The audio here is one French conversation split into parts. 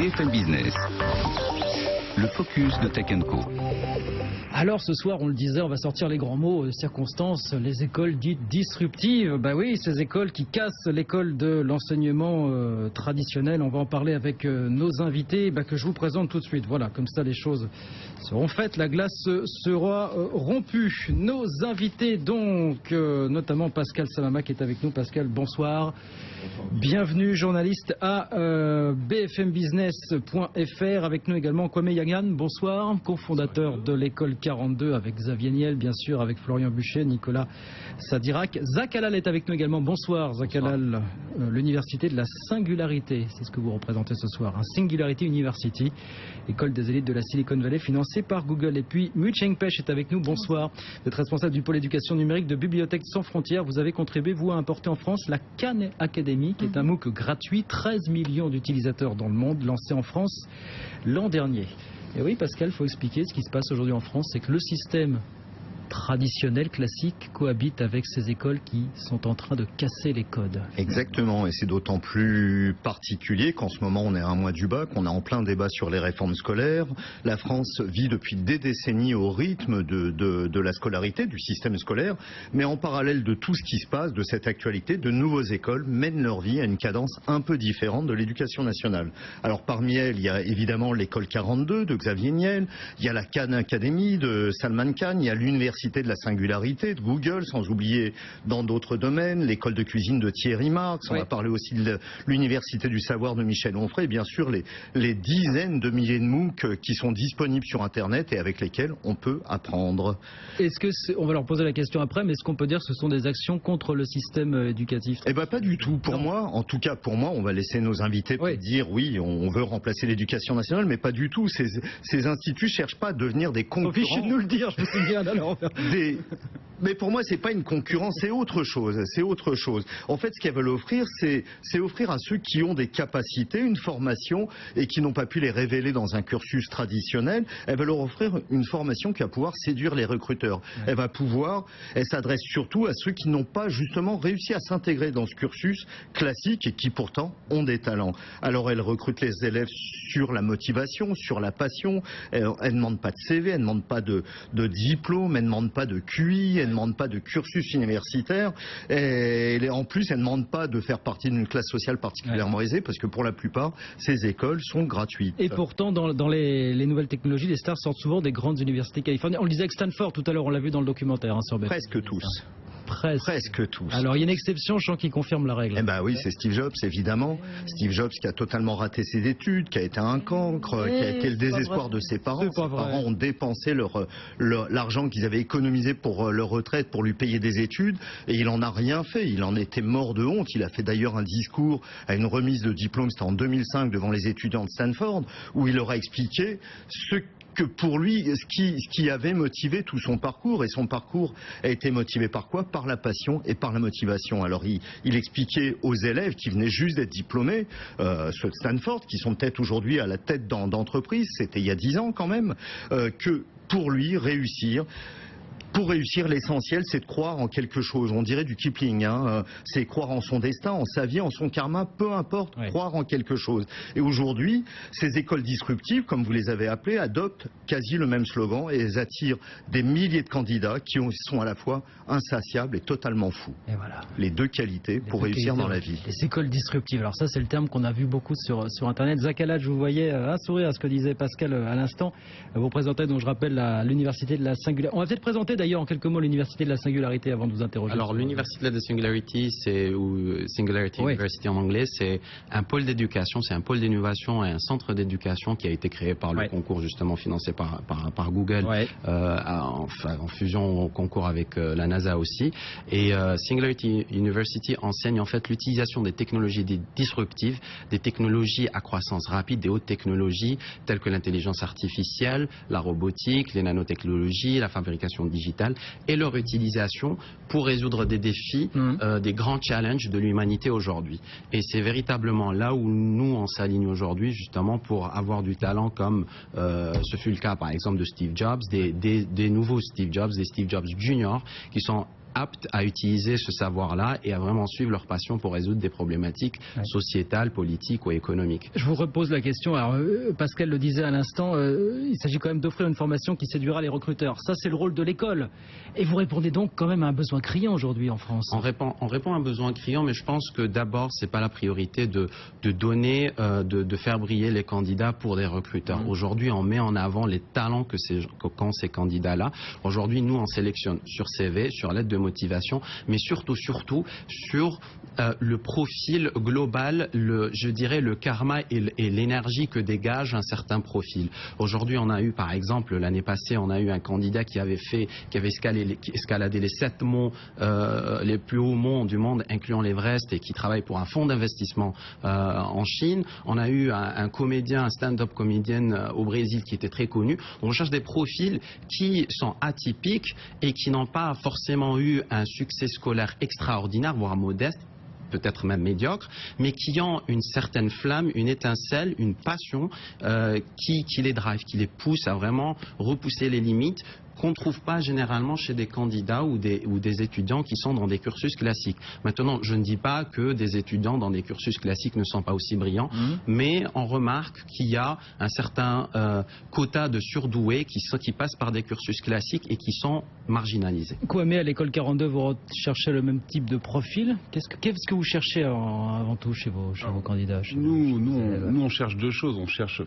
BFM Business, le focus de Tech & Co. Alors ce soir, on le disait, on va sortir les grands mots, circonstances, les écoles dites disruptives. Bah oui, ces écoles qui cassent l'école de l'enseignement traditionnel. On va en parler avec nos invités que je vous présente tout de suite. Voilà, comme ça les choses seront faites, la glace sera rompue. Nos invités donc, notamment Pascal Samama qui est avec nous. Pascal, bonsoir. Bienvenue, journaliste à bfmbusiness.fr. Avec nous également Kwame Yagan, bonsoir, cofondateur de l'école 42 avec Xavier Niel, bien sûr, avec Florian Buchet, Nicolas Sadirac. Zach Halal est avec nous également. Bonsoir, Zach Halal, l'université de la singularité, c'est ce que vous représentez ce soir. Singularity University, école des élites de la Silicon Valley, financée par Google. Et puis Mu-Cheng Pech est avec nous. Bonsoir, vous êtes responsable du pôle éducation numérique de Bibliothèques sans frontières. Vous avez contribué, vous, à importer en France la Khan Academy, qui est un MOOC gratuit, 13 millions d'utilisateurs dans le monde, lancé en France l'an dernier. Et oui, Pascal, il faut expliquer ce qui se passe aujourd'hui en France, c'est que le système traditionnel, classique, cohabite avec ces écoles qui sont en train de casser les codes. Exactement, et c'est d'autant plus particulier qu'en ce moment on est à un mois du bac, on est en plein débat sur les réformes scolaires. La France vit depuis des décennies au rythme de la scolarité, du système scolaire, mais en parallèle de tout ce qui se passe, de cette actualité, de nouvelles écoles mènent leur vie à une cadence un peu différente de l'éducation nationale. Alors parmi elles, il y a évidemment l'école 42 de Xavier Niel, il y a la Khan Academy de Salman Khan, il y a l'université de la singularité de Google, sans oublier dans d'autres domaines, l'école de cuisine de Thierry Marx, on va parler aussi de l'université du savoir de Michel Onfray, et bien sûr les dizaines de milliers de MOOC qui sont disponibles sur Internet et avec lesquels on peut apprendre. Est-ce que on va leur poser la question après, mais est-ce qu'on peut dire que ce sont des actions contre le système éducatif? Eh bien pas du tout. Pour moi, en tout cas pour moi, on va laisser nos invités dire oui, on veut remplacer l'éducation nationale, mais pas du tout. Ces instituts cherchent pas à devenir des concurrents. Fichu de nous le dire, je me souviens alors. Mais pour moi, c'est pas une concurrence, c'est autre chose. C'est autre chose. En fait, ce qu'elles veulent offrir, c'est offrir à ceux qui ont des capacités, une formation et qui n'ont pas pu les révéler dans un cursus traditionnel. Elles veulent leur offrir une formation qui va pouvoir séduire les recruteurs. Elle s'adresse surtout à ceux qui n'ont pas justement réussi à s'intégrer dans ce cursus classique et qui pourtant ont des talents. Alors elles recrutent les élèves sur la motivation, sur la passion. Elles ne demandent pas de CV, elles ne demandent pas de diplôme, elles ne demandent pas de QI, elles ne demandent pas de cursus universitaire et en plus elles ne demandent pas de faire partie d'une classe sociale particulièrement aisée parce que pour la plupart ces écoles sont gratuites. Et pourtant dans les nouvelles technologies, les stars sortent souvent des grandes universités californiennes. On le disait avec Stanford tout à l'heure, on l'a vu dans le documentaire sur BFM. Presque tous. Presque tous. Alors il y a une exception, je sens, qui confirme la règle. Eh ben oui, c'est Steve Jobs, évidemment. Steve Jobs qui a totalement raté ses études, qui a été un cancre, qui a été le désespoir de ses parents. Ses parents ont dépensé l'argent qu'ils avaient économisé pour leur retraite pour lui payer des études et il en a rien fait. Il en était mort de honte. Il a fait d'ailleurs un discours à une remise de diplôme, c'était en 2005 devant les étudiants de Stanford, où il leur a expliqué que pour lui, ce qui avait motivé tout son parcours, et son parcours a été motivé par quoi? Par la passion et par la motivation. Alors il expliquait aux élèves qui venaient juste d'être diplômés, ceux de Stanford, qui sont peut-être aujourd'hui à la tête d'entreprises, c'était il y a 10 ans quand même, que pour lui, Pour réussir, l'essentiel, c'est de croire en quelque chose. On dirait du Kipling, c'est croire en son destin, en sa vie, en son karma, peu importe, croire en quelque chose. Et aujourd'hui, ces écoles disruptives, comme vous les avez appelées, adoptent quasi le même slogan et elles attirent des milliers de candidats qui sont à la fois insatiables et totalement fous. Et voilà. Les deux qualités pour réussir dans la vie. Les écoles disruptives, alors ça c'est le terme qu'on a vu beaucoup sur Internet. Zach Halal, je vous voyais sourire à ce que disait Pascal à l'instant. Vous présentez, donc je rappelle, l'université de la singularité. On va peut-être présenter d'ailleurs en quelques mots l'université de la singularité avant de vous interroger. Alors l'université de la singularity, ou Singularity University en anglais, c'est un pôle d'éducation, c'est un pôle d'innovation et un centre d'éducation qui a été créé par le concours justement financé par Google, en fusion au concours avec la NASA aussi. Et Singularity University enseigne en fait l'utilisation des technologies disruptives, des technologies à croissance rapide, des hautes technologies telles que l'intelligence artificielle, la robotique, les nanotechnologies, la fabrication digitale et leur utilisation pour résoudre des défis, des grands challenges de l'humanité aujourd'hui. Et c'est véritablement là où nous on s'aligne aujourd'hui justement pour avoir du talent comme ce fut le cas par exemple de Steve Jobs, des nouveaux Steve Jobs, des Steve Jobs Junior qui sont aptes à utiliser ce savoir-là et à vraiment suivre leur passion pour résoudre des problématiques sociétales, politiques ou économiques. Je vous repose la question. Alors, Pascal le disait à l'instant, il s'agit quand même d'offrir une formation qui séduira les recruteurs. Ça, c'est le rôle de l'école. Et vous répondez donc quand même à un besoin criant aujourd'hui en France. On répond à un besoin criant, mais je pense que d'abord, c'est pas la priorité de donner, de faire briller les candidats pour des recruteurs. Aujourd'hui, on met en avant les talents qu'ont ces candidats-là. Aujourd'hui, nous, on sélectionne sur CV, sur lettre de motivation, mais surtout sur le profil global, je dirais le karma et l'énergie que dégage un certain profil. Aujourd'hui, on a eu, par exemple, l'année passée, on a eu un candidat qui avait escaladé les 7 monts, les plus hauts monts du monde, incluant l'Everest, et qui travaille pour un fonds d'investissement en Chine. On a eu un comédien, un stand-up comédien au Brésil qui était très connu. On cherche des profils qui sont atypiques et qui n'ont pas forcément eu un succès scolaire extraordinaire, voire modeste, peut-être même médiocre, mais qui ont une certaine flamme, une étincelle, une passion qui les drive, qui les pousse à vraiment repousser les limites, qu'on ne trouve pas généralement chez des candidats ou des étudiants qui sont dans des cursus classiques. Maintenant, je ne dis pas que des étudiants dans des cursus classiques ne sont pas aussi brillants, mais on remarque qu'il y a un certain quota de surdoués qui passent par des cursus classiques et qui sont marginalisés. Kwame, à l'école 42, vous recherchez le même type de profil. Qu'est-ce que vous cherchez avant tout chez vos candidats? Nous, on cherche deux choses. On cherche...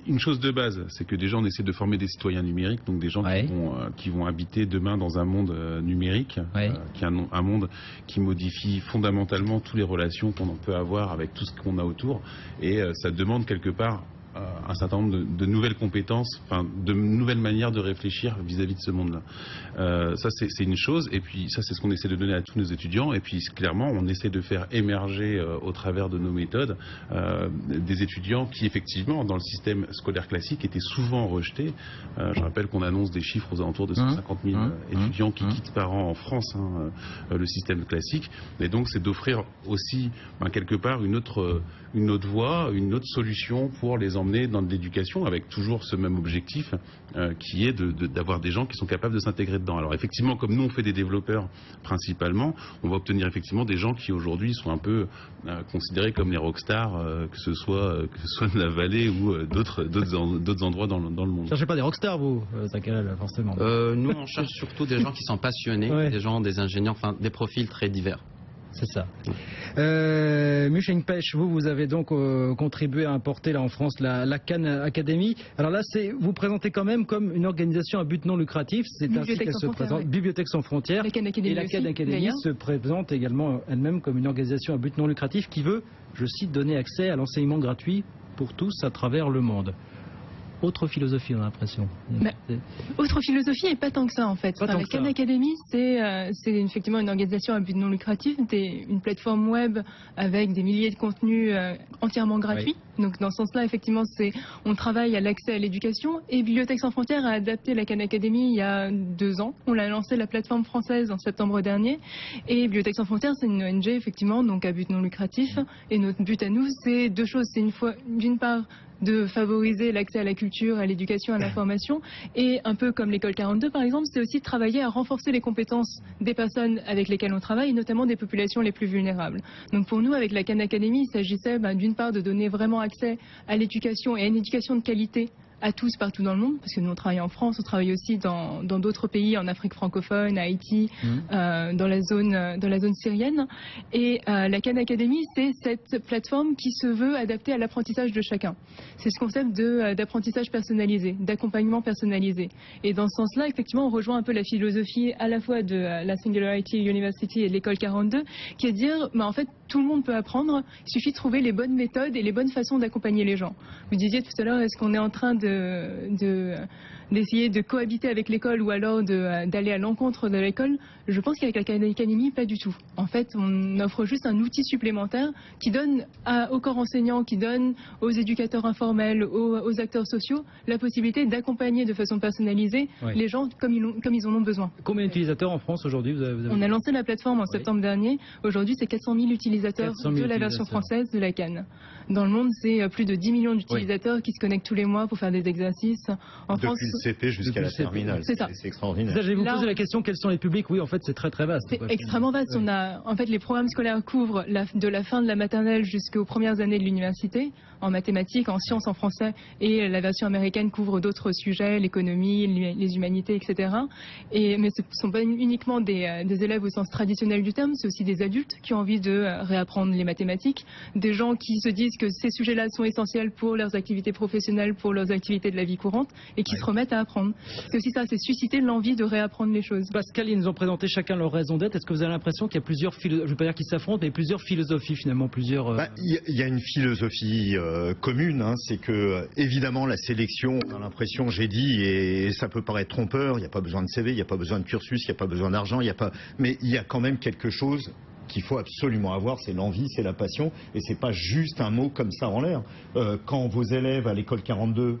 Une chose de base, c'est que déjà on essaie de former des citoyens numériques, donc des gens qui vont habiter demain dans un monde numérique, qui est un monde qui modifie fondamentalement toutes les relations qu'on peut avoir avec tout ce qu'on a autour, et ça demande quelque part un certain nombre de nouvelles compétences, de nouvelles manières de réfléchir vis-à-vis de ce monde-là. Ça, c'est une chose, et puis ça, c'est ce qu'on essaie de donner à tous nos étudiants, et puis clairement, on essaie de faire émerger au travers de nos méthodes des étudiants qui, effectivement, dans le système scolaire classique, étaient souvent rejetés. Je rappelle qu'on annonce des chiffres aux alentours de 150 000 étudiants qui quittent par an en France le système classique, et donc c'est d'offrir aussi, quelque part, une autre voie, une autre solution pour les emmener dans de l'éducation, avec toujours ce même objectif qui est d'avoir des gens qui sont capables de s'intégrer dedans. Alors effectivement, comme nous on fait des développeurs principalement, on va obtenir effectivement des gens qui aujourd'hui sont un peu considérés comme les rockstars, que ce soit de la vallée ou d'autres endroits dans le monde. Vous ne cherchez pas des rockstars, vous, Zakalalel, forcément? Nous, on cherche surtout des gens qui sont passionnés, des ingénieurs, des profils très divers. C'est ça. Musheng Pech, vous avez donc contribué à importer là en France la Khan Academy. Alors là, vous présentez quand même comme une organisation à but non lucratif. C'est ainsi qu'elle se présente. Bibliothèques sans frontières. Et la Khan Academy se présente également elle-même comme une organisation à but non lucratif qui veut, je cite, donner accès à l'enseignement gratuit pour tous à travers le monde. Autre philosophie, on a l'impression. Autre philosophie et pas tant que ça en fait. La Khan Academy, c'est effectivement une organisation à but non lucratif, une plateforme web avec des milliers de contenus entièrement gratuits. Donc dans ce sens-là, effectivement, on travaille à l'accès à l'éducation, et Bibliothèques sans frontières a adapté la Khan Academy il y a 2 ans. On l'a lancé la plateforme française en septembre dernier, et Bibliothèques sans frontières, c'est une ONG effectivement, donc à but non lucratif. Et notre but à nous, c'est 2 choses. C'est d'une part de favoriser l'accès à la culture, à l'éducation, à l'information, et un peu comme l'école 42 par exemple, c'est aussi de travailler à renforcer les compétences des personnes avec lesquelles on travaille, et notamment des populations les plus vulnérables. Donc pour nous, avec la Khan Academy, il s'agissait d'une part de donner vraiment accès à l'éducation et à une éducation de qualité à tous partout dans le monde, parce que nous on travaille en France, on travaille aussi dans d'autres pays, en Afrique francophone, à Haïti, dans la zone syrienne. Et la Khan Academy, c'est cette plateforme qui se veut adaptée à l'apprentissage de chacun. C'est ce concept d'apprentissage personnalisé, d'accompagnement personnalisé. Et dans ce sens-là, effectivement, on rejoint un peu la philosophie à la fois de la Singularity University et de l'école 42, qui est de dire, en fait, tout le monde peut apprendre, il suffit de trouver les bonnes méthodes et les bonnes façons d'accompagner les gens. Vous disiez tout à l'heure, est-ce qu'on est en train d'essayer de cohabiter avec l'école ou alors d'aller à l'encontre de l'école? Je pense qu'avec la Khan Academy, pas du tout. En fait, on offre juste un outil supplémentaire qui donne au corps enseignant, qui donne aux éducateurs informels, aux acteurs sociaux, la possibilité d'accompagner de façon personnalisée les gens comme ils en ont besoin. Combien d'utilisateurs en France aujourd'hui? On a lancé la plateforme en septembre dernier. Aujourd'hui, c'est 400 000 utilisateurs utilisateurs de la version française de la CAN. Dans le monde, c'est plus de 10 millions d'utilisateurs qui se connectent tous les mois pour faire des exercices. En France, le CP jusqu'à la terminale. C'est ça. C'est extraordinaire. Ça, je vais vous poser la question, quels sont les publics? Oui, en fait, c'est très très vaste. C'est extrêmement vaste. On a, en fait, les programmes scolaires couvrent de la fin de la maternelle jusqu'aux premières années de l'université, en mathématiques, en sciences, en français, et la version américaine couvre d'autres sujets, l'économie, les humanités, etc. Mais ce ne sont pas uniquement des élèves au sens traditionnel du terme, c'est aussi des adultes qui ont envie de réapprendre les mathématiques, des gens qui se disent que ces sujets-là sont essentiels pour leurs activités professionnelles, pour leurs activités de la vie courante, et qui se remettent à apprendre. C'est aussi ça, c'est susciter l'envie de réapprendre les choses. Pascal, ils nous ont présenté chacun leur raison d'être. Est-ce que vous avez l'impression qu'il y a plusieurs, je ne veux pas dire qu'ils s'affrontent, mais plusieurs philosophies finalement, plusieurs... Il y a une philosophie commune, hein, c'est que évidemment la sélection, on a l'impression, j'ai dit, et ça peut paraître trompeur, il n'y a pas besoin de CV, il n'y a pas besoin de cursus, il n'y a pas besoin d'argent, mais il y a quand même quelque chose qu'il faut absolument avoir, c'est l'envie, c'est la passion, et c'est pas juste un mot comme ça en l'air. Quand vos élèves à l'école 42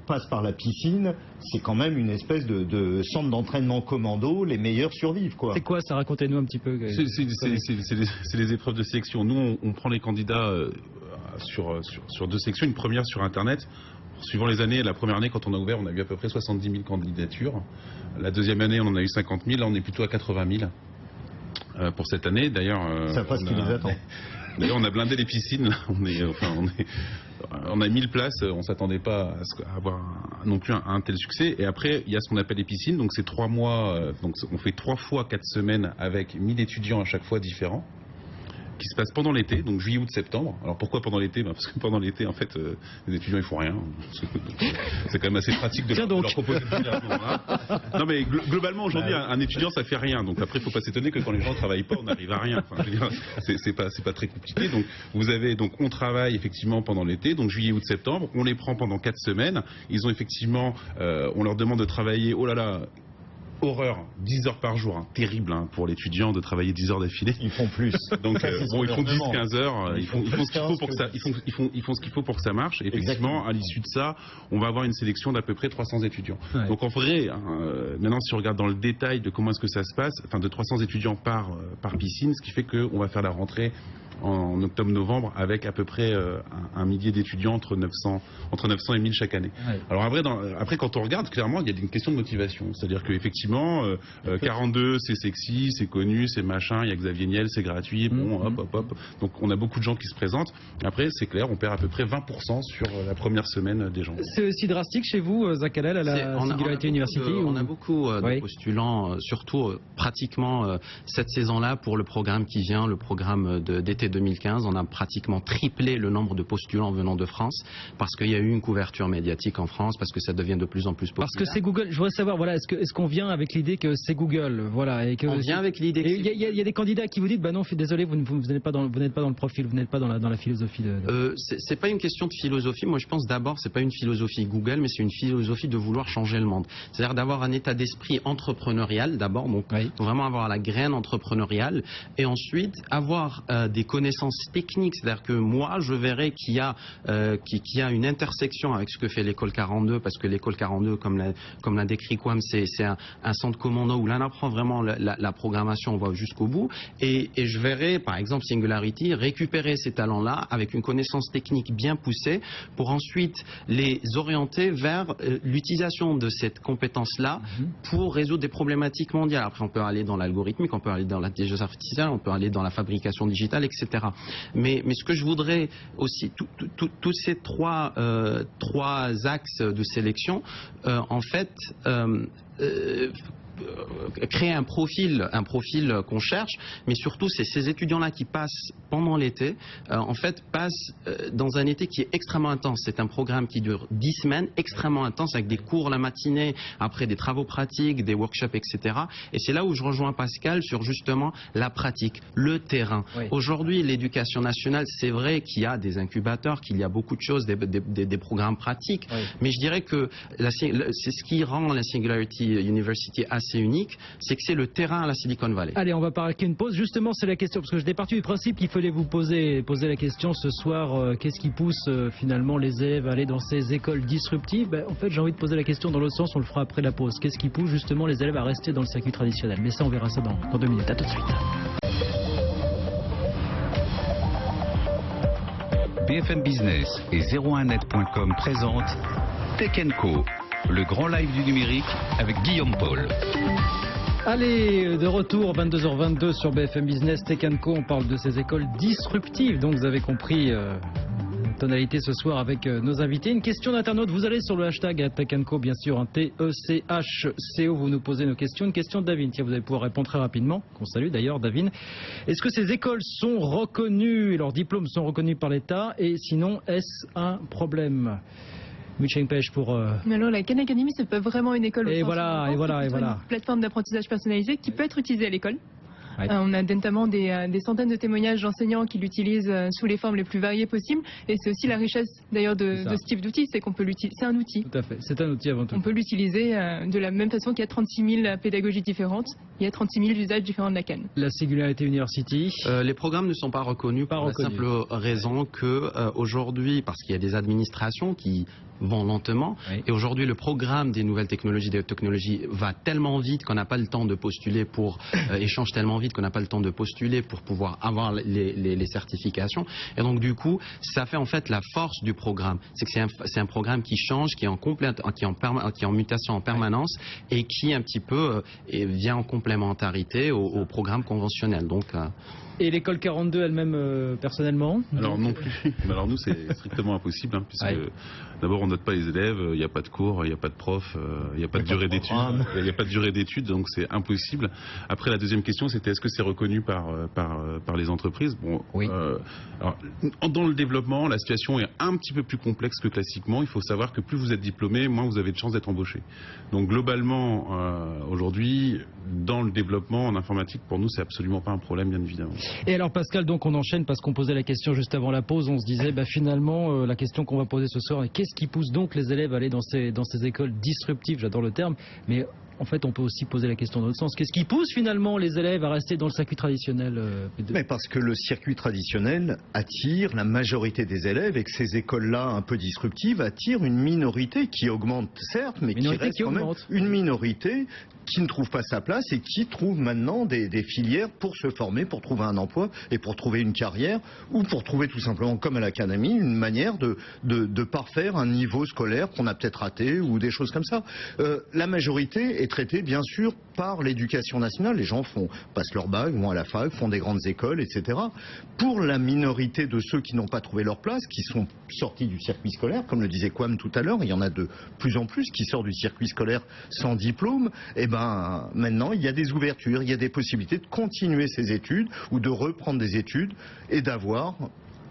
passent par la piscine, c'est quand même une espèce de centre d'entraînement commando, les meilleurs survivent, quoi. C'est quoi ça? Racontez-nous un petit peu. C'est les épreuves de sélection. Nous, on prend les candidats sur deux sections. Une première sur Internet. Suivant les années, la première année, quand on a ouvert, on a eu à peu près 70 000 candidatures. La deuxième année, on en a eu 50 000. Là, on est plutôt à 80 000 pour cette année. D'ailleurs, ça passe ce qui les attend. D'ailleurs, on a blindé les piscines. On a 1000 places. On s'attendait pas à avoir non plus un tel succès. Et après, il y a ce qu'on appelle les piscines. Donc, c'est 3 mois. Donc, on fait 3 fois 4 semaines avec 1000 étudiants à chaque fois différents, qui se passe pendant l'été, donc juillet, août, septembre. Alors pourquoi pendant l'été? Parce que pendant l'été, en fait, les étudiants ils font rien. C'est quand même assez pratique de leur proposer de faire. Non mais globalement aujourd'hui, un étudiant ça fait rien. Donc après, il ne faut pas s'étonner que quand les gens ne travaillent pas, on n'arrive à rien. Enfin, je veux dire, c'est pas très compliqué. Donc on travaille effectivement pendant l'été, donc juillet, août, septembre. On les prend pendant 4 semaines. Ils ont effectivement, on leur demande de travailler. Oh là là. Horreur, 10 heures par jour, hein. Terrible hein, pour l'étudiant de travailler 10 heures d'affilée. Ils font plus. Donc ils font 10-15 heures, ils font ce qu'il faut pour que ça, ils font ce qu'il faut pour que ça marche. Et effectivement, à l'issue de ça, on va avoir une sélection d'à peu près 300 étudiants. Ouais. Donc en vrai, maintenant si on regarde dans le détail de comment est-ce que ça se passe, enfin de 300 étudiants par piscine, ce qui fait qu'on va faire la rentrée en octobre-novembre avec à peu près un millier d'étudiants entre 900 et 1000 chaque année. Ouais. Alors après quand on regarde, clairement il y a une question de motivation, c'est-à-dire qu'effectivement 42 c'est sexy, c'est connu, c'est machin, il y a Xavier Niel, c'est gratuit, bon hop. Donc on a beaucoup de gens qui se présentent. Après c'est clair, on perd à peu près 20% sur la première semaine des gens. C'est aussi drastique chez vous, Zach Hallal, à la Singularity University? On a beaucoup de postulants, surtout pratiquement cette saison-là pour le programme qui vient, le programme d'été 2015, on a pratiquement triplé le nombre de postulants venant de France parce qu'il y a eu une couverture médiatique en France, parce que ça devient de plus en plus populaire. Parce que c'est Google. Je voudrais savoir, voilà, est-ce qu'on vient avec l'idée que c'est Google, voilà, et que on vient avec l'idée. Il y a des candidats qui vous disent, bah non, désolé, vous n'êtes pas dans le profil, vous n'êtes pas dans la philosophie de... C'est pas une question de philosophie. Moi, je pense d'abord, c'est pas une philosophie Google, mais c'est une philosophie de vouloir changer le monde. C'est-à-dire d'avoir un état d'esprit entrepreneurial d'abord, donc vraiment avoir la graine entrepreneuriale, et ensuite avoir des connaissances techniques, c'est-à-dire que moi je verrai qu'il y a une intersection avec ce que fait l'école 42, parce que l'école 42, comme l'a décrit Kwame, c'est un centre commando où l'on apprend vraiment la programmation, on va jusqu'au bout, et je verrai par exemple Singularity récupérer ces talents-là avec une connaissance technique bien poussée pour ensuite les orienter vers l'utilisation de cette compétence-là pour résoudre des problématiques mondiales. Après on peut aller dans l'algorithmique, on peut aller dans l'intelligence artificielle, on peut aller dans la fabrication digitale, etc. Mais ce que je voudrais aussi, tous ces trois axes de sélection, en fait, créer un profil qu'on cherche, mais surtout c'est ces étudiants-là qui passent pendant l'été, en fait passent dans un été qui est extrêmement intense. C'est un programme qui dure 10 semaines, extrêmement intense, avec des cours la matinée, après des travaux pratiques, des workshops, etc. Et c'est là où je rejoins Pascal sur justement la pratique, le terrain. Oui. Aujourd'hui, l'éducation nationale, c'est vrai qu'il y a des incubateurs, qu'il y a beaucoup de choses, des programmes pratiques, mais je dirais que c'est ce qui rend la Singularity University assez unique, c'est que c'est le terrain à la Silicon Valley. Allez, on va marquer une pause. Justement, c'est la question, parce que j'étais parti du principe qu'il fallait vous poser la question ce soir, qu'est-ce qui pousse finalement les élèves à aller dans ces écoles disruptives? En fait, j'ai envie de poser la question dans l'autre sens, on le fera après la pause. Qu'est-ce qui pousse justement les élèves à rester dans le circuit traditionnel? Mais ça, on verra ça dans 2 minutes. À tout de suite. BFM Business et 01net.com présentent Tech & Co, le grand live du numérique avec Guillaume Paul. Allez, de retour, 22h22 sur BFM Business, Tech & Co. On parle de ces écoles disruptives, donc vous avez compris... tonalité ce soir avec nos invités. Une question d'internaute, vous allez sur le hashtag Tech & Co, bien sûr, TECHCO, vous nous posez nos questions. Une question de David, tiens, vous allez pouvoir répondre très rapidement, qu'on salue d'ailleurs, David. Est-ce que ces écoles sont reconnues et leurs diplômes sont reconnus par l'État, et sinon, est-ce un problème? Michel Pêche pour... Mais alors, la Khan Academy, c'est pas vraiment une école. Et voilà. Une plateforme d'apprentissage personnalisé qui peut être utilisée à l'école. Ouais. On a notamment des centaines de témoignages d'enseignants qui l'utilisent sous les formes les plus variées possibles. Et c'est aussi la richesse d'ailleurs de ce type d'outil, c'est qu'on peut l'utiliser. C'est un outil. Tout à fait, c'est un outil avant tout. On peut l'utiliser de la même façon qu'il y a 36 000 pédagogies différentes. Il y a 36 000 usages différents de la Khan. La Singularity University. Les programmes ne sont pas reconnus pour la simple raison que aujourd'hui, parce qu'il y a des administrations qui vont lentement, et aujourd'hui le programme des nouvelles technologies, des technologies va tellement vite qu'on n'a pas le temps de postuler pour échange tellement vite qu'on n'a pas le temps de postuler pour pouvoir avoir les certifications, et donc du coup ça fait en fait la force du programme, c'est que c'est un programme qui change, qui est en mutation en permanence et qui un petit peu vient en complémentarité au programme conventionnel. Donc et l'école 42 elle-même, personnellement? Alors non plus. Alors nous, c'est strictement impossible, puisque d'abord on note pas les élèves, il n'y a pas de cours, il n'y a pas de prof, il n'y a pas de durée d'études, il n'y a pas de durée d'études, donc c'est impossible. Après, la deuxième question, c'était est-ce que c'est reconnu par les entreprises? Bon, alors, dans le développement, la situation est un petit peu plus complexe que classiquement. Il faut savoir que plus vous êtes diplômé, moins vous avez de chances d'être embauché. Donc globalement, aujourd'hui, dans le développement en informatique, pour nous, c'est absolument pas un problème, bien évidemment. Et alors Pascal, donc on enchaîne parce qu'on posait la question juste avant la pause, on se disait finalement la question qu'on va poser ce soir est qu'est-ce qui pousse donc les élèves à aller dans ces écoles disruptives, j'adore le terme, mais en fait on peut aussi poser la question dans l'autre sens, qu'est-ce qui pousse finalement les élèves à rester dans le circuit traditionnel? Mais parce que le circuit traditionnel attire la majorité des élèves et que ces écoles-là un peu disruptives attirent une minorité qui augmente certes, mais qui reste quand même une minorité qui ne trouve pas sa place et qui trouve maintenant des filières pour se former, pour trouver un emploi et pour trouver une carrière ou pour trouver tout simplement, comme à l'académie, une manière de parfaire un niveau scolaire qu'on a peut-être raté ou des choses comme ça. La majorité est traitée bien sûr par l'éducation nationale. Les gens passent leur bac, vont à la fac, font des grandes écoles, etc. Pour la minorité de ceux qui n'ont pas trouvé leur place, qui sont sortis du circuit scolaire, comme le disait Kwame tout à l'heure, il y en a de plus en plus qui sortent du circuit scolaire sans diplôme, et maintenant il y a des ouvertures, il y a des possibilités de continuer ses études ou de reprendre des études et d'avoir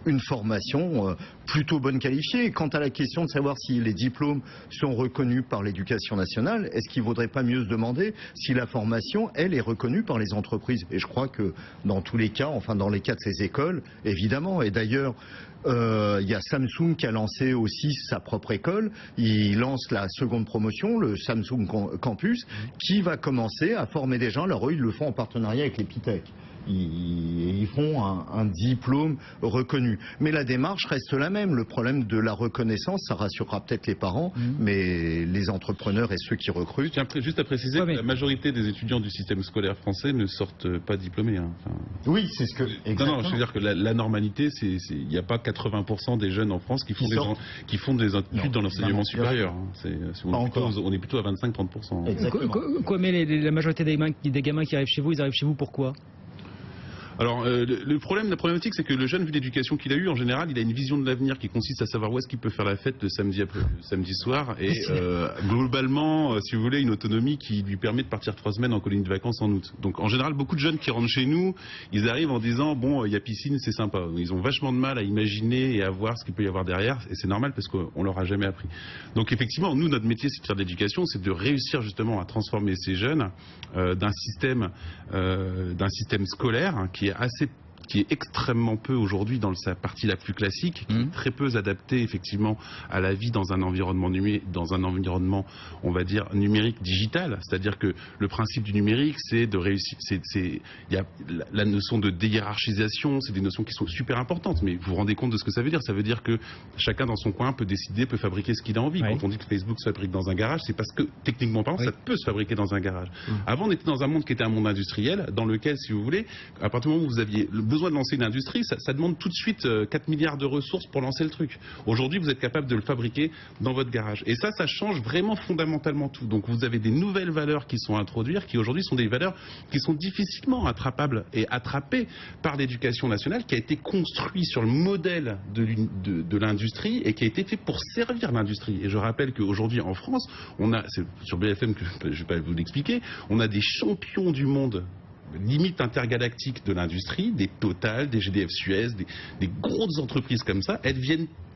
une formation plutôt bonne qualifiée. Quant à la question de savoir si les diplômes sont reconnus par l'éducation nationale, est-ce qu'il ne vaudrait pas mieux se demander si la formation, elle, est reconnue par les entreprises? Et je crois que dans tous les cas, enfin dans les cas de ces écoles, évidemment, et d'ailleurs, il y a Samsung qui a lancé aussi sa propre école. Il lance la seconde promotion, le Samsung Campus, qui va commencer à former des gens. Alors eux, ils le font en partenariat avec l'Epitech. Ils font un diplôme reconnu. Mais la démarche reste la même. Le problème de la reconnaissance, ça rassurera peut-être les parents, mais les entrepreneurs et ceux qui recrutent... Je tiens juste à préciser que la majorité des étudiants du système scolaire français ne sortent pas diplômés. Oui, c'est ce que... Exactement. Non, je veux dire que la normalité, il n'y a pas 80% des jeunes en France qui font des études dans l'enseignement supérieur. On est plutôt à 25-30%. Quoi, mais la majorité des gamins qui arrivent chez vous, ils arrivent chez vous pourquoi? Alors, la problématique, c'est que le jeune, vu l'éducation qu'il a eue, en général, il a une vision de l'avenir qui consiste à savoir où est-ce qu'il peut faire la fête le samedi soir, et globalement, si vous voulez, une autonomie qui lui permet de partir 3 semaines en colonie de vacances en août. Donc, en général, beaucoup de jeunes qui rentrent chez nous, ils arrivent en disant, bon, il y a piscine, c'est sympa. Ils ont vachement de mal à imaginer et à voir ce qu'il peut y avoir derrière, et c'est normal parce qu'on leur a jamais appris. Donc, effectivement, nous, notre métier, c'est de faire de l'éducation, c'est de réussir justement à transformer ces jeunes d'un système scolaire qui est extrêmement peu aujourd'hui dans sa partie la plus classique, qui est très peu adaptée effectivement à la vie dans un environnement on va dire numérique digital. C'est-à-dire que le principe du numérique, c'est de réussir. Il y a la notion de déhiérarchisation, c'est des notions qui sont super importantes. Mais vous vous rendez compte de ce que ça veut dire? Ça veut dire que chacun dans son coin peut décider, peut fabriquer ce qu'il a envie. Quand on dit que Facebook se fabrique dans un garage, c'est parce que techniquement parlant, ça peut se fabriquer dans un garage. Avant, on était dans un monde qui était un monde industriel, dans lequel, si vous voulez, à partir du moment où vous aviez besoin de lancer une industrie, ça demande tout de suite 4 milliards de ressources pour lancer le truc. Aujourd'hui, vous êtes capable de le fabriquer dans votre garage. Et ça change vraiment fondamentalement tout. Donc vous avez des nouvelles valeurs qui sont à introduire, qui aujourd'hui sont des valeurs qui sont difficilement attrapables et attrapées par l'éducation nationale, qui a été construite sur le modèle de l'industrie et qui a été fait pour servir l'industrie. Et je rappelle qu'aujourd'hui en France, c'est sur BFM que je ne vais pas vous l'expliquer, on a des champions du monde limite intergalactique de l'industrie, des Total, des GDF Suez, des grosses entreprises comme ça,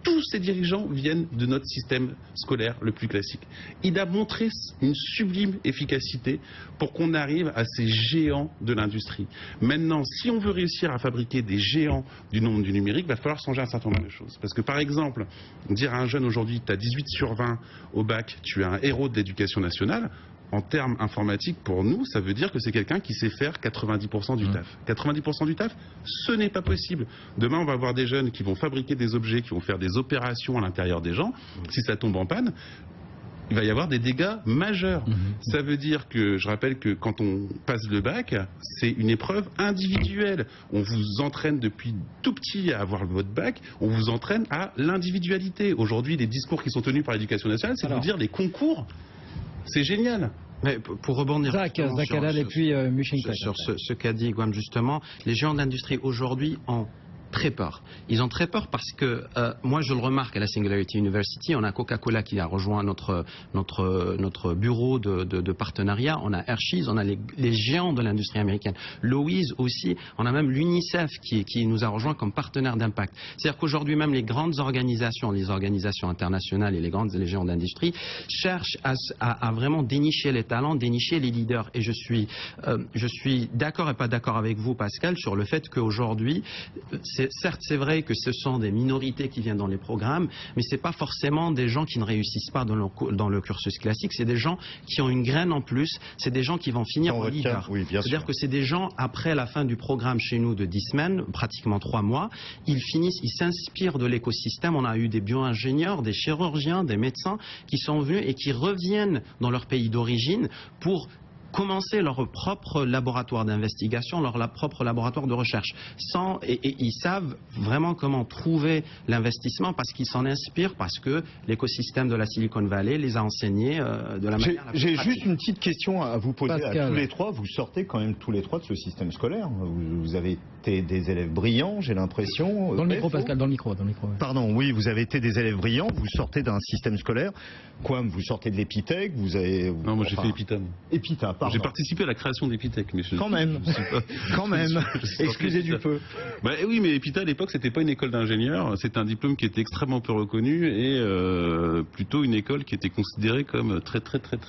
tous ces dirigeants viennent de notre système scolaire le plus classique. Il a montré une sublime efficacité pour qu'on arrive à ces géants de l'industrie. Maintenant, si on veut réussir à fabriquer des géants du monde du numérique, il va falloir changer un certain nombre de choses. Parce que par exemple, dire à un jeune aujourd'hui, tu as 18 sur 20 au bac, tu es un héros de l'éducation nationale, en termes informatiques, pour nous, ça veut dire que c'est quelqu'un qui sait faire 90% du taf. 90% du taf, ce n'est pas possible. Demain, on va avoir des jeunes qui vont fabriquer des objets, qui vont faire des opérations à l'intérieur des gens. Si ça tombe en panne, il va y avoir des dégâts majeurs. Ça veut dire que, je rappelle que quand on passe le bac, c'est une épreuve individuelle. On vous entraîne depuis tout petit à avoir votre bac, on vous entraîne à l'individualité. Aujourd'hui, les discours qui sont tenus par l'éducation nationale, c'est de vous dire les concours. C'est génial. Mais pour rebondir sur ce qu'a dit Guam justement, les géants de l'industrie aujourd'hui ont très peur. Ils ont très peur parce que, moi je le remarque à la Singularity University, on a Coca-Cola qui a rejoint notre bureau de partenariat, on a Hershey's, on a les géants de l'industrie américaine, Lowe's aussi, on a même l'UNICEF qui nous a rejoint comme partenaire d'impact. C'est-à-dire qu'aujourd'hui même les grandes organisations, les organisations internationales et les géants d'industrie cherchent à vraiment dénicher les talents, dénicher les leaders. Et je suis d'accord et pas d'accord avec vous Pascal sur le fait qu'aujourd'hui, certes, c'est vrai que ce sont des minorités qui viennent dans les programmes, mais ce n'est pas forcément des gens qui ne réussissent pas dans le cursus classique. C'est des gens qui ont une graine en plus. C'est des gens qui vont finir en leader. Oui, c'est-à-dire que c'est des gens, après la fin du programme chez nous de 10 semaines, pratiquement 3 mois, ils s'inspirent de l'écosystème. On a eu des bio-ingénieurs, des chirurgiens, des médecins qui sont venus et qui reviennent dans leur pays d'origine pour commencer leur propre laboratoire d'investigation, leur propre laboratoire de recherche. Et ils savent vraiment comment trouver l'investissement parce qu'ils s'en inspirent, parce que l'écosystème de la Silicon Valley les a enseignés de la manière la plus J'ai pratique. juste une petite question à vous poser Pascal. à tous les trois. Vous sortez quand même tous les trois de ce système scolaire. Vous avez été des élèves brillants, j'ai l'impression. Dans le micro, Pascal, dans le micro. Pardon, oui, vous avez été des élèves brillants, vous sortez d'un système scolaire. Quoi, vous sortez de l'Epitech, vous avez... Non, moi j'ai fait Epita. Epita, pardon. J'ai participé à la création d'Epitech, mais Quand même, excusez du peu. Bah, oui, mais Epita à l'époque c'était pas une école d'ingénieurs, c'était un diplôme qui était extrêmement peu reconnu et plutôt une école qui était considérée comme très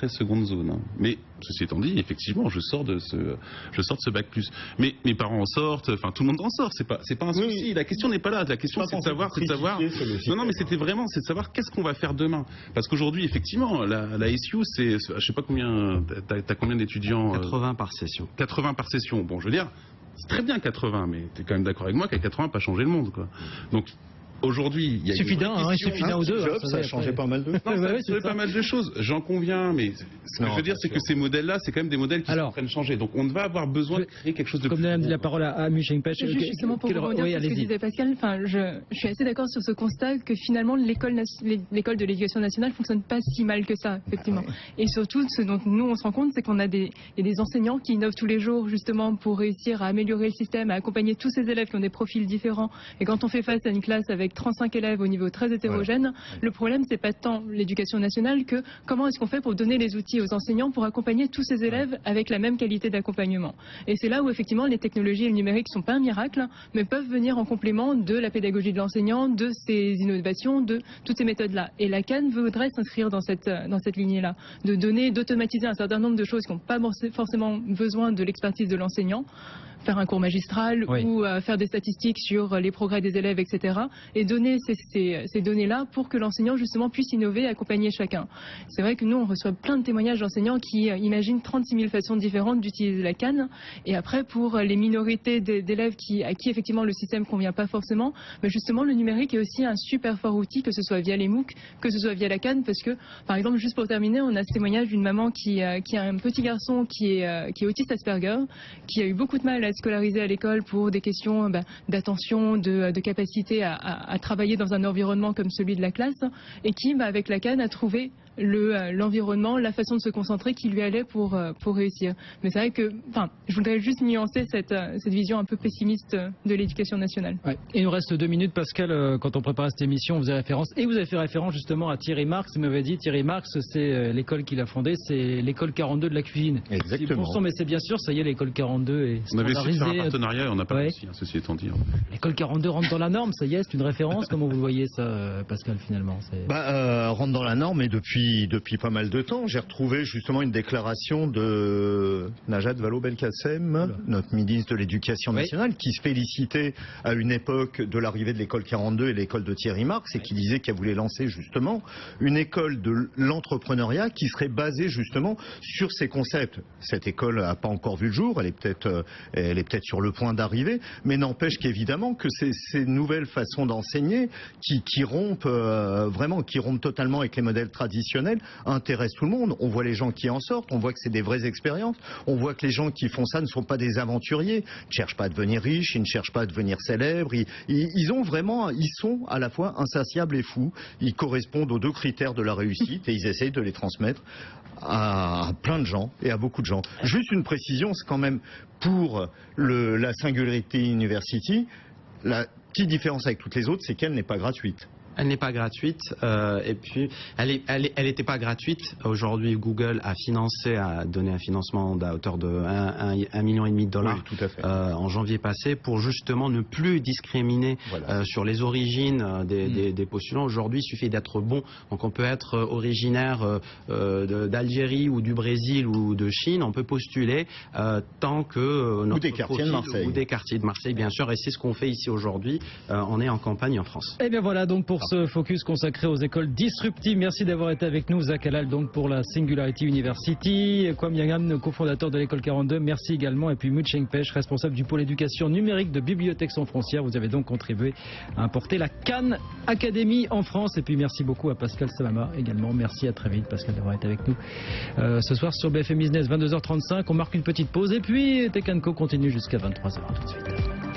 seconde zone. Hein. Mais ceci étant dit, effectivement, je sors de ce bac plus. Mais mes parents en sortent, enfin tout le monde en sort, c'est pas un souci. Oui. La question n'est pas là, la question c'est de savoir. Non, mais c'était vraiment, c'est de savoir qu'est-ce qu'on va faire demain. Parce qu'aujourd'hui, effectivement, la SU, c'est, je sais pas combien, t'as combien d'étudiants 80 par session. 80 par session. Bon, je veux dire, c'est très bien 80, mais tu es quand même d'accord avec moi qu'à 80, pas changer le monde, quoi. Donc, aujourd'hui, il y a suffit d'un ou deux. Ça a changé pas mal de choses. Ça a changé pas mal de choses, j'en conviens, mais ce que je veux dire, c'est que ces modèles-là, c'est quand même des modèles qui sont en train de changer. Donc on va avoir besoin de créer quelque chose de comme plus. Comme la parole à Michel Pech. Justement pour rebondir sur ce que disait Pascal, je suis assez d'accord sur ce constat que finalement l'école de l'éducation nationale fonctionne pas si mal que ça, effectivement. Et surtout, ce dont nous on se rend compte, c'est qu'on a des enseignants qui innovent tous les jours justement pour réussir à améliorer le système, à accompagner tous ces élèves qui ont des profils différents. Et quand on fait face à une classe avec 35 élèves au niveau très hétérogène, le problème c'est pas tant l'éducation nationale que comment est-ce qu'on fait pour donner les outils aux enseignants pour accompagner tous ces élèves avec la même qualité d'accompagnement. Et c'est là où effectivement les technologies et le numérique sont pas un miracle, mais peuvent venir en complément de la pédagogie de l'enseignant, de ces innovations, de toutes ces méthodes-là. Et la CAN voudrait s'inscrire dans cette lignée-là, de donner, d'automatiser un certain nombre de choses qui n'ont pas forcément besoin de l'expertise de l'enseignant, faire un cours magistral ou faire des statistiques sur les progrès des élèves, etc. Et donner ces données-là pour que l'enseignant justement puisse innover et accompagner chacun. C'est vrai que nous, on reçoit plein de témoignages d'enseignants qui imaginent 36 000 façons différentes d'utiliser la CAN. Et après, pour les minorités d'élèves à qui effectivement le système ne convient pas forcément, mais justement le numérique est aussi un super fort outil, que ce soit via les MOOC, que ce soit via la CAN, parce que, par exemple, juste pour terminer, on a ce témoignage d'une maman qui a un petit garçon qui est autiste Asperger, qui a eu beaucoup de mal à être scolarisé à l'école pour des questions d'attention, de capacité à travailler dans un environnement comme celui de la classe, et qui, avec la CAN, a trouvé l'environnement, la façon de se concentrer qui lui allait pour réussir. Mais c'est vrai que, je voudrais juste nuancer cette vision un peu pessimiste de l'éducation nationale. Ouais. Et il nous reste 2 minutes, Pascal. Quand on préparait cette émission, on faisait référence, et vous avez fait référence justement à Thierry Marx. Vous m'avez dit, Thierry Marx, c'est l'école qu'il a fondée, c'est l'école 42 de la cuisine. Exactement. Mais c'est bien sûr, ça y est, l'école 42 est standardisée. On avait essayé de faire un partenariat et on n'a pas réussi, ceci étant dit. L'école 42 rentre dans la norme, ça y est, c'est une référence. Comment vous voyez ça, Pascal, finalement? Rentre dans la norme, et depuis pas mal de temps, j'ai retrouvé justement une déclaration de Najat Vallaud-Belkacem, notre ministre de l'Éducation nationale, qui se félicitait à une époque de l'arrivée de l'école 42 et l'école de Thierry Marx, et qui disait qu'elle voulait lancer justement une école de l'entrepreneuriat qui serait basée justement sur ces concepts. Cette école n'a pas encore vu le jour, elle est peut-être sur le point d'arriver, mais n'empêche qu'évidemment que ces nouvelles façons d'enseigner qui rompent totalement avec les modèles traditionnels intéressent tout le monde. On voit les gens qui en sortent, on voit que c'est des vraies expériences, on voit que les gens qui font ça ne sont pas des aventuriers, ils ne cherchent pas à devenir riches, ils ne cherchent pas à devenir célèbres, ils sont à la fois insatiables et fous, ils correspondent aux 2 critères de la réussite et ils essayent de les transmettre à plein de gens et à beaucoup de gens. Juste une précision, c'est quand même pour la Singularity University, la petite différence avec toutes les autres, c'est qu'elle n'est pas gratuite. Elle n'est pas gratuite, et puis elle n'était pas gratuite. Aujourd'hui, Google a donné un financement à hauteur de 1,5 million de dollars, oui, tout à fait. En janvier passé, pour justement ne plus discriminer sur les origines des postulants. Aujourd'hui, il suffit d'être bon. Donc on peut être originaire d'Algérie ou du Brésil ou de Chine, on peut postuler tant que ou des quartiers de Marseille. Ou des quartiers de Marseille, bien sûr, et c'est ce qu'on fait ici aujourd'hui. On est en campagne en France. Et bien voilà, donc pour ce focus consacré aux écoles disruptives. Merci d'avoir été avec nous, Zach Halal, donc pour la Singularity University. Kwame Yangan, cofondateur de l'école 42. Merci également. Et puis Mu-Cheng Pech, responsable du pôle éducation numérique de Bibliothèque Sans Frontières. Vous avez donc contribué à importer la Khan Academy en France. Et puis merci beaucoup à Pascal Samama également. Merci, à très vite, Pascal, d'avoir été avec nous ce soir sur BFM Business, 22h35. On marque une petite pause et puis Tech & Co continue jusqu'à 23h. Tout de suite.